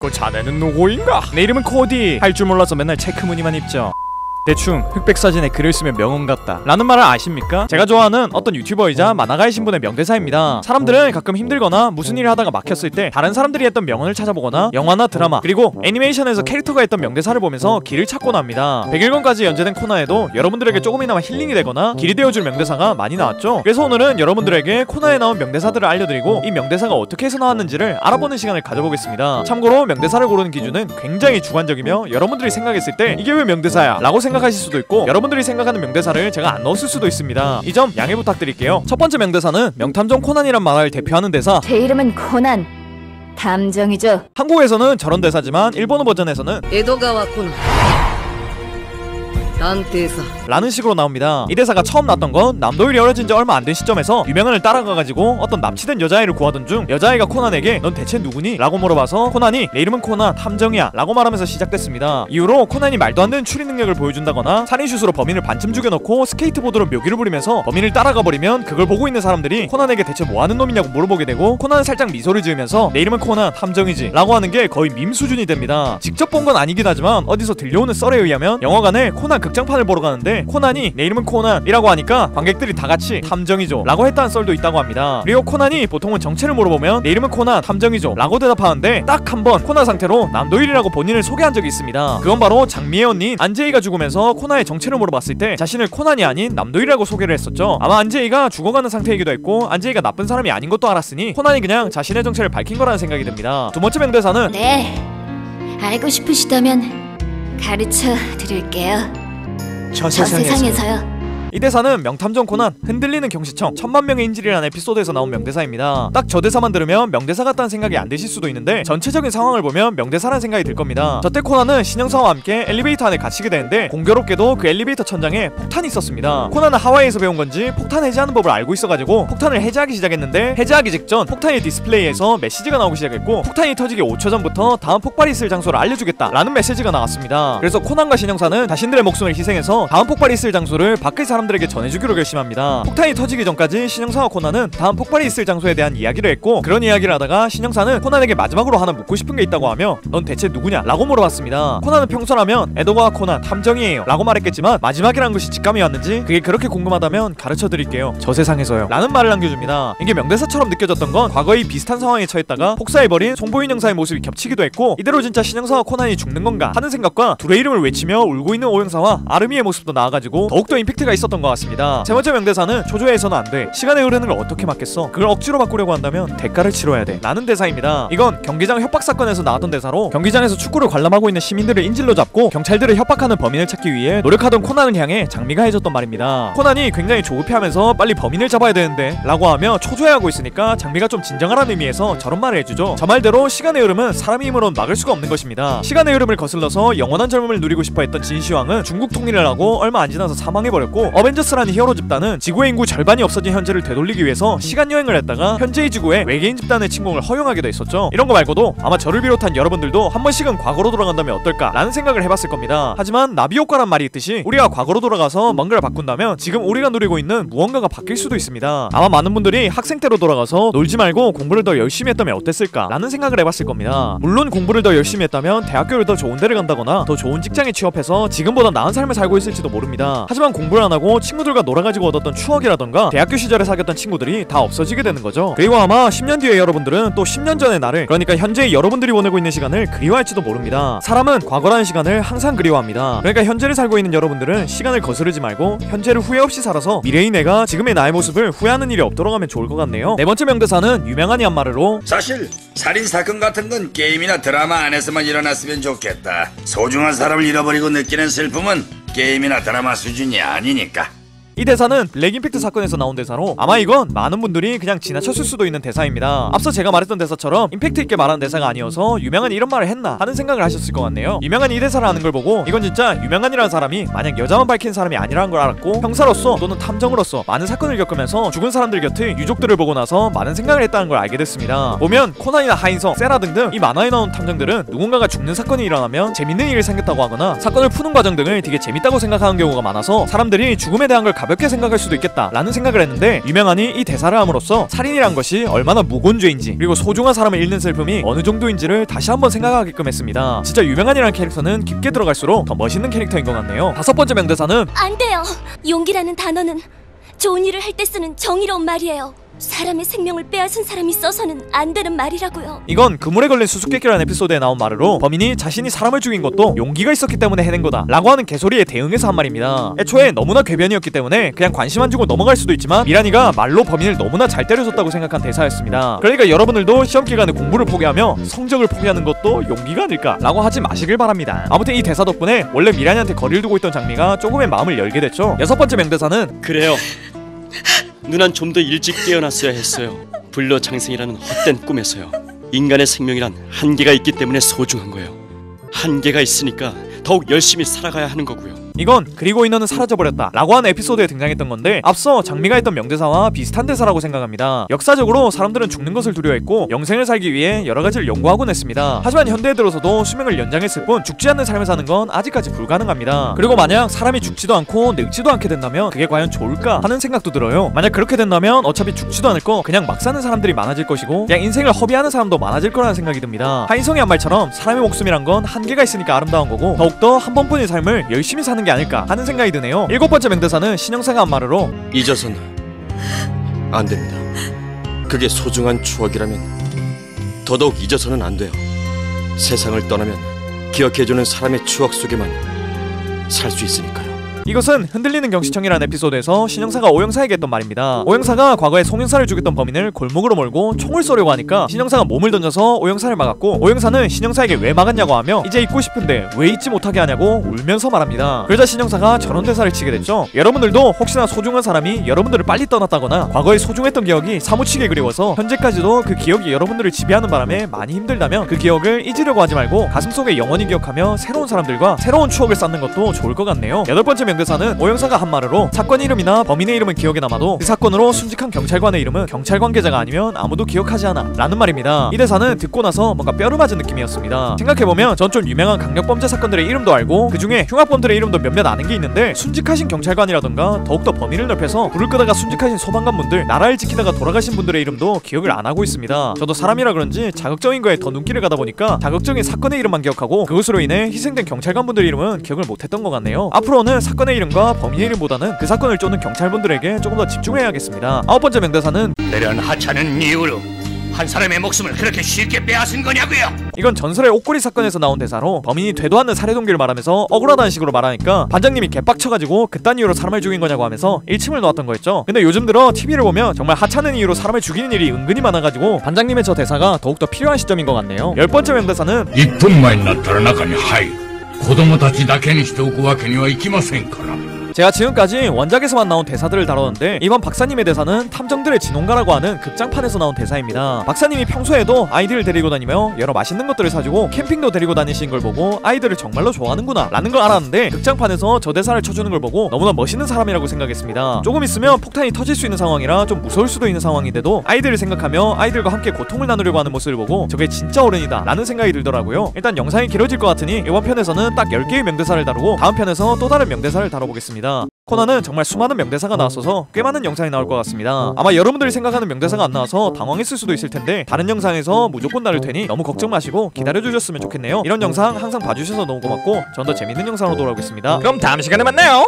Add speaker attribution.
Speaker 1: 그 자네는 누구인가? 내 이름은 코디. 할 줄 몰라서 맨날 체크무늬만 입죠. 대충 흑백 사진에 글을 쓰면 명언 같다 라는 말을 아십니까? 제가 좋아하는 어떤 유튜버이자 만화가이신 분의 명대사입니다. 사람들은 가끔 힘들거나 무슨 일을 하다가 막혔을 때 다른 사람들이 했던 명언을 찾아보거나 영화나 드라마 그리고 애니메이션에서 캐릭터가 했던 명대사를 보면서 길을 찾곤 합니다. 100일권까지 연재된 코난에도 여러분들에게 조금이나마 힐링이 되거나 길이 되어줄 명대사가 많이 나왔죠. 그래서 오늘은 여러분들에게 코난에 나온 명대사들을 알려드리고 이 명대사가 어떻게 해서 나왔는지를 알아보는 시간을 가져보겠습니다. 참고로 명대사를 고르는 기준은 굉장히 주관적이며 여러분들이 생각했을 때 이게 왜 명대사야? 라고 생각하실 수도 있고 여러분들이 생각하는 명대사를 제가 안 넣었을 수도 있습니다. 이 점 양해 부탁드릴게요. 첫 번째 명대사는 명탐정 코난이란 만화를 대표하는 대사.
Speaker 2: 제 이름은 코난. 탐정이죠.
Speaker 1: 한국에서는 저런 대사지만 일본어 버전에서는
Speaker 3: 에도가와 코난探偵사
Speaker 1: 라는 식으로 나옵니다. 이 대사가 처음 났던 건 남도일이 어려진 지 얼마 안 된 시점에서 유명한을 따라가가지고 어떤 납치된 여자아이를 구하던 중 여자아이가 코난에게 넌 대체 누구니? 라고 물어봐서 코난이 내 이름은 코난 탐정이야 라고 말하면서 시작됐습니다. 이후로 코난이 말도 안 되는 추리 능력을 보여준다거나 살인슛으로 범인을 반쯤 죽여놓고 스케이트보드로 묘기를 부리면서 범인을 따라가버리면 그걸 보고 있는 사람들이 코난에게 대체 뭐하는 놈이냐고 물어보게 되고 코난은 살짝 미소를 지으면서 내 이름은 코난 탐정이지 라고 하는 게 거의 밈 수준이 됩니다. 직접 본 건 아니긴 하지만 어디서 들려오는 썰에 의하면 영화관에 코난 극장판을 보러 가는데 코난이 내 이름은 코난이라고 하니까 관객들이 다같이 탐정이죠 라고 했다는 썰도 있다고 합니다. 그리고 코난이 보통은 정체를 물어보면 내 이름은 코난 탐정이죠 라고 대답하는데 딱 한 번 코난 상태로 남도일이라고 본인을 소개한 적이 있습니다. 그건 바로 장미의 언니인 안재희가 죽으면서 코난의 정체를 물어봤을 때 자신을 코난이 아닌 남도일이라고 소개를 했었죠. 아마 안재희가 죽어가는 상태이기도 했고 안재희가 나쁜 사람이 아닌 것도 알았으니 코난이 그냥 자신의 정체를 밝힌 거라는 생각이 듭니다. 두 번째 명대사는
Speaker 2: 네, 알고 싶으시다면 가르쳐 드릴게요. 저 세상에서요.
Speaker 1: 이 대사는 명탐정 코난 흔들리는 경시청 1000만명의 인질이라는 에피소드에서 나온 명대사입니다. 딱 저 대사만 들으면 명대사 같다는 생각이 안 드실 수도 있는데 전체적인 상황을 보면 명대사라는 생각이 들 겁니다. 저때 코난은 신영사와 함께 엘리베이터 안에 갇히게 되는데 공교롭게도 그 엘리베이터 천장에 폭탄이 있었습니다. 코난은 하와이에서 배운 건지 폭탄 해제하는 법을 알고 있어가지고 폭탄을 해제하기 시작했는데 해제하기 직전 폭탄의 디스플레이에서 메시지가 나오기 시작했고 폭탄이 터지기 5초 전부터 다음 폭발이 있을 장소를 알려주겠다 라는 메시지가 나왔습니다. 그래서 코난과 신영사는 자신들의 목숨을 희생해서 다음 폭발이 있을 장소를 밖의 사람들에게 전해주기로 결심합니다. 폭탄이 터지기 전까지 신영사와 코난은 다음 폭발이 있을 장소에 대한 이야기를 했고 그런 이야기를 하다가 신영사는 코난에게 마지막으로 하나 묻고 싶은 게 있다고 하며 넌 대체 누구냐? 라고 물어봤습니다. 코난은 평소라면 에도가와 코난 탐정이에요 라고 말했겠지만 마지막이라는 것이 직감이 왔는지 그게 그렇게 궁금하다면 가르쳐드릴게요. 저 세상에서요 라는 말을 남겨줍니다. 이게 명대사처럼 느껴졌던 건 과거의 비슷한 상황에 처했다가 폭사해버린 송보인 형사의 모습이 겹치기도 했고 이대로 진짜 신영사와 코난이 죽는 건가 하는 생각과 둘의 이름을 외치며 울고 있는 오 형사와 아름이의 모습도 나와가지고 더욱더 임팩트가 있었던 것 같습니다. 세 번째 명대사는 초조해서는 안돼 시간의 흐르는 걸 어떻게 막겠어 그걸 억지로 바꾸려고 한다면 대가를 치러야 돼 라는 대사입니다. 이건 경기장 협박 사건에서 나왔던 대사로 경기장에서 축구를 관람하고 있는 시민들을 인질로 잡고 경찰들을 협박하는 범인을 찾기 위해 노력하던 코난을 향해 장미가 해줬던 말입니다. 코난이 굉장히 조급해하면서 빨리 범인을 잡아야 되는데 라고 하며 초조해하고 있으니까 장미가 좀 진정하라는 의미에서 저런 말을 해주죠. 저 말대로 시간의 흐름은 사람의 힘으로는 막을 수가 없는 것입니다. 시간의 흐름을 거슬러서 영원한 젊음을 누리고 싶어 했던 진시황은 중국 통일을 하고 얼마 안 지나서 사망해버렸고 어벤져스라는 히어로 집단은 지구의 인구 절반이 없어진 현재를 되돌리기 위해서 시간여행을 했다가 현재의 지구에 외계인 집단의 침공을 허용하기도 했었죠. 이런 거 말고도 아마 저를 비롯한 여러분들도 한 번씩은 과거로 돌아간다면 어떨까 라는 생각을 해봤을 겁니다. 하지만 나비효과란 말이 있듯이 우리가 과거로 돌아가서 뭔가를 바꾼다면 지금 우리가 누리고 있는 무언가가 바뀔 수도 있습니다. 아마 많은 분들이 학생 때로 돌아가서 놀지 말고 공부를 더 열심히 했다면 어땠을까 라는 생각을 해봤을 겁니다. 물론 공부를 더 열심히 했다면 대학교를 더 좋은 데를 간다거나 더 좋은 직장에 취업해서 지금보다 나은 삶을 살고 있을지도 모릅니다. 하지만 공부를 안 하고 친구들과 놀아가지고 얻었던 추억이라던가 대학교 시절에 사귀었던 친구들이 다 없어지게 되는 거죠. 그리고 아마 10년 뒤에 여러분들은 또 10년 전의 나를 그러니까 현재의 여러분들이 보내고 있는 시간을 그리워할지도 모릅니다. 사람은 과거라는 시간을 항상 그리워합니다. 그러니까 현재를 살고 있는 여러분들은 시간을 거스르지 말고 현재를 후회 없이 살아서 미래의 내가 지금의 나의 모습을 후회하는 일이 없도록 하면 좋을 것 같네요. 네 번째 명대사는 유명한 이한마르로
Speaker 4: 사실 살인사건 같은 건 게임이나 드라마 안에서만 일어났으면 좋겠다. 소중한 사람을 잃어버리고 느끼는 슬픔은 게임이나 드라마 수준이 아니니까.
Speaker 1: 이 대사는 블랙임팩트 사건에서 나온 대사로 아마 이건 많은 분들이 그냥 지나쳤을 수도 있는 대사입니다. 앞서 제가 말했던 대사처럼 임팩트 있게 말한 대사가 아니어서 유명한이 이런 말을 했나 하는 생각을 하셨을 것 같네요. 유명한이 이 대사를 하는 걸 보고 이건 진짜 유명한이라는 사람이 만약 여자만 밝힌 사람이 아니라는 걸 알았고 형사로서 또는 탐정으로서 많은 사건을 겪으면서 죽은 사람들 곁의 유족들을 보고 나서 많은 생각을 했다는 걸 알게 됐습니다. 보면 코난이나 하인성, 세라 등등 이 만화에 나온 탐정들은 누군가가 죽는 사건이 일어나면 재밌는 일이 생겼다고 하거나 사건을 푸는 과정 등을 되게 재밌다고 생각하는 경우가 많아서 사람들이 죽음에 대한 걸 가볍게 생각할 수도 있겠다 라는 생각을 했는데, 유명한이 이 대사를 함으로써 살인이란 것이 얼마나 무거운 죄인지, 그리고 소중한 사람을 잃는 슬픔이 어느 정도인지를 다시 한번 생각하게끔 했습니다. 진짜 유명한이라는 캐릭터는 깊게 들어갈수록 더 멋있는 캐릭터인 것 같네요. 다섯 번째 명대사는
Speaker 3: 안 돼요. 용기라는 단어는 좋은 일을 할 때 쓰는 정의로운 말이에요. 사람의 생명을 빼앗은 사람이 써서는 안 되는 말이라고요.
Speaker 1: 이건 그물에 걸린 수수께끼라는 에피소드에 나온 말로, 범인이 자신이 사람을 죽인 것도 용기가 있었기 때문에 해낸 거다 라고 하는 개소리에 대응해서 한 말입니다. 애초에 너무나 궤변이었기 때문에 그냥 관심 안 주고 넘어갈 수도 있지만, 미란이가 말로 범인을 너무나 잘 때려줬다고 생각한 대사였습니다. 그러니까 여러분들도 시험 기간에 공부를 포기하며 성적을 포기하는 것도 용기가 아닐까 라고 하지 마시길 바랍니다. 아무튼 이 대사 덕분에 원래 미란이한테 거리를 두고 있던 장미가 조금의 마음을 열게 됐죠. 여섯 번째 명대사는
Speaker 5: 그래요. 누난 좀 더 일찍 깨어났어야 했어요. 불로장생이라는 헛된 꿈에서요. 인간의 생명이란 한계가 있기 때문에 소중한 거예요. 한계가 있으니까 더욱 열심히 살아가야 하는 거고요.
Speaker 1: 이건 그리고 인어는 사라져버렸다 라고 하는 에피소드에 등장했던 건데, 앞서 장미가 했던 명대사와 비슷한 대사라고 생각합니다. 역사적으로 사람들은 죽는 것을 두려워했고 영생을 살기 위해 여러 가지를 연구하곤 했습니다. 하지만 현대에 들어서도 수명을 연장했을 뿐 죽지 않는 삶을 사는 건 아직까지 불가능합니다. 그리고 만약 사람이 죽지도 않고 늙지도 않게 된다면 그게 과연 좋을까 하는 생각도 들어요. 만약 그렇게 된다면 어차피 죽지도 않을 거 그냥 막 사는 사람들이 많아질 것이고, 그냥 인생을 허비하는 사람도 많아질 거라는 생각이 듭니다. 하인성이 한 말처럼 사람의 목숨이란 건 한계가 있으니까 아름다운 거고, 더욱더 한 번뿐인 삶을 열심히 사는 게 아닐까 하는 생각이 드네요. 일곱 번째 명대사는 신영사가 한 말으로,
Speaker 6: 잊어서는 안 됩니다. 그게 소중한 추억이라면 더더욱 잊어서는 안 돼요. 세상을 떠나면 기억해주는 사람의 추억 속에만 살 수 있으니까요.
Speaker 1: 이것은 흔들리는 경시청이라는 에피소드에서 신영사가 오영사에게 했던 말입니다. 오영사가 과거에 송영사를 죽였던 범인을 골목으로 몰고 총을 쏘려고 하니까 신영사가 몸을 던져서 오영사를 막았고, 오영사는 신영사에게 왜 막았냐고 하며 이제 잊고 싶은데 왜 잊지 못하게 하냐고 울면서 말합니다. 그러자 신영사가 저런 대사를 치게 됐죠. 여러분들도 혹시나 소중한 사람이 여러분들을 빨리 떠났다거나 과거에 소중했던 기억이 사무치게 그리워서 현재까지도 그 기억이 여러분들을 지배하는 바람에 많이 힘들다면 그 기억을 잊으려고 하지 말고 가슴속에 영원히 기억하며 새로운 사람들과 새로운 추억을 쌓는 것도 좋을 것 같네요. 여덟 번째 명대사는 오영사가 한 말으로, 사건 이름이나 범인의 이름은 기억에 남아도 그 사건으로 순직한 경찰관의 이름은 경찰 관계자가 아니면 아무도 기억하지 않아 라는 말입니다. 이 대사는 듣고 나서 뭔가 뼈를 맞은 느낌이었습니다. 생각해보면 전 좀 유명한 강력범죄 사건들의 이름도 알고 그 중에 흉악범들의 이름도 몇몇 아는 게 있는데, 순직하신 경찰관이라던가 더욱더 범위를 넓혀서 불을 끄다가 순직하신 소방관분들, 나라를 지키다가 돌아가신 분들의 이름도 기억을 안 하고 있습니다. 저도 사람이라 그런지 자극적인 거에 더 눈길을 가다 보니까 자극적인 사건의 이름만 기억하고 그것으로 인해 희생된 경찰관분들의 이름은 기억을 못했던 것 같네요. 앞으로는 사건의 이름과 범인의 이름보다는 그 사건을 쫓는 경찰분들에게 조금 더 집중해야겠습니다. 아홉 번째 명대사는
Speaker 7: 이런 하찮은 이유로 한 사람의 목숨을 그렇게 쉽게 빼앗은 거냐고요?
Speaker 1: 이건 전설의 옥고리 사건에서 나온 대사로, 범인이 되도 않는 살해 동기를 말하면서 억울하다는 식으로 말하니까 반장님이 개빡쳐가지고 그딴 이유로 사람을 죽인 거냐고 하면서 일침을 놓았던 거였죠. 근데 요즘 들어 TV를 보면 정말 하찮은 이유로 사람을 죽이는 일이 은근히 많아가지고 반장님의 저 대사가 더욱더 필요한 시점인 것 같네요. 열 번째 명대사는
Speaker 7: 1分前になったら中に入る。子供たちだけにしておくわけにはいきませんから。
Speaker 1: 제가 지금까지 원작에서만 나온 대사들을 다뤘는데, 이번 박사님의 대사는 탐정들의 진혼가라고 하는 극장판에서 나온 대사입니다. 박사님이 평소에도 아이들을 데리고 다니며 여러 맛있는 것들을 사주고 캠핑도 데리고 다니시는 걸 보고 아이들을 정말로 좋아하는구나 라는 걸 알았는데, 극장판에서 저 대사를 쳐주는 걸 보고 너무나 멋있는 사람이라고 생각했습니다. 조금 있으면 폭탄이 터질 수 있는 상황이라 좀 무서울 수도 있는 상황인데도 아이들을 생각하며 아이들과 함께 고통을 나누려고 하는 모습을 보고 저게 진짜 어른이다 라는 생각이 들더라고요. 일단 영상이 길어질 것 같으니 이번 편에서는 딱 10개의 명대사를 다루고 다음 편에서 또 다른 명대사를 다뤄보겠습니다. 코난은 정말 수많은 명대사가 나왔어서 꽤 많은 영상이 나올 것 같습니다. 아마 여러분들이 생각하는 명대사가 안 나와서 당황했을 수도 있을 텐데, 다른 영상에서 무조건 다룰 테니 너무 걱정 마시고 기다려주셨으면 좋겠네요. 이런 영상 항상 봐주셔서 너무 고맙고 전 더 재밌는 영상으로 돌아오겠습니다.
Speaker 8: 그럼 다음 시간에 만나요.